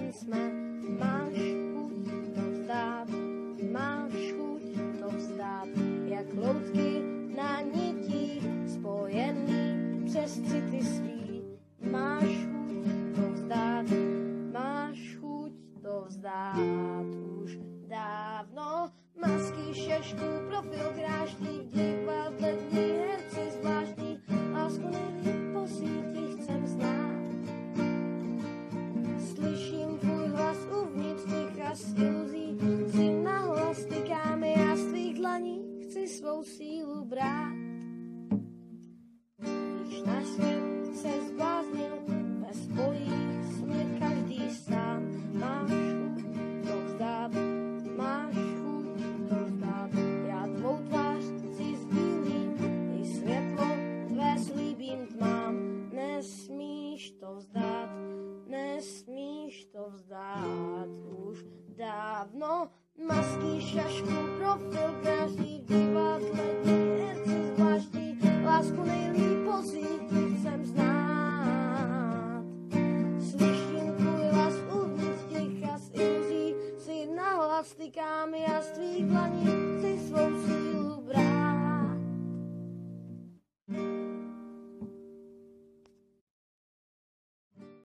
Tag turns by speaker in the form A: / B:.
A: jen jsme. Máš chuť to vzdát, máš chuť to vzdát, jak loutky na nitích spojený přes city svý. Máš chuť to vzdát, máš chuť to vzdát už dávno. Masky, šešku, profil krášný, divadle dní, herci zvláštní, lásku nejlíp po síti chcem znát. Slyším tvůj hlas uvnitř ticha z iluzí, si nahlas tykáme, já z tvých dlaní chci svou sílu brát. Když náš svět se zbláznil, bez spojích jsme každý sám. Máš chuť to vzdát, máš chuť to vzdát, já tvou tvář si sdílím, i světlo tvé slíbím tmám. Nesmíš to vzdát, nesmíš to vzdát už dávno. Masky, šašku, profil každý, v divadle dní, herci zvláštní, lásku nejlíp po síti chcem znát. Slyším tvůj hlas uvnitř ticha z iluzí, si nahlas tykám, já z tvých dlaní chci svou sílu brát.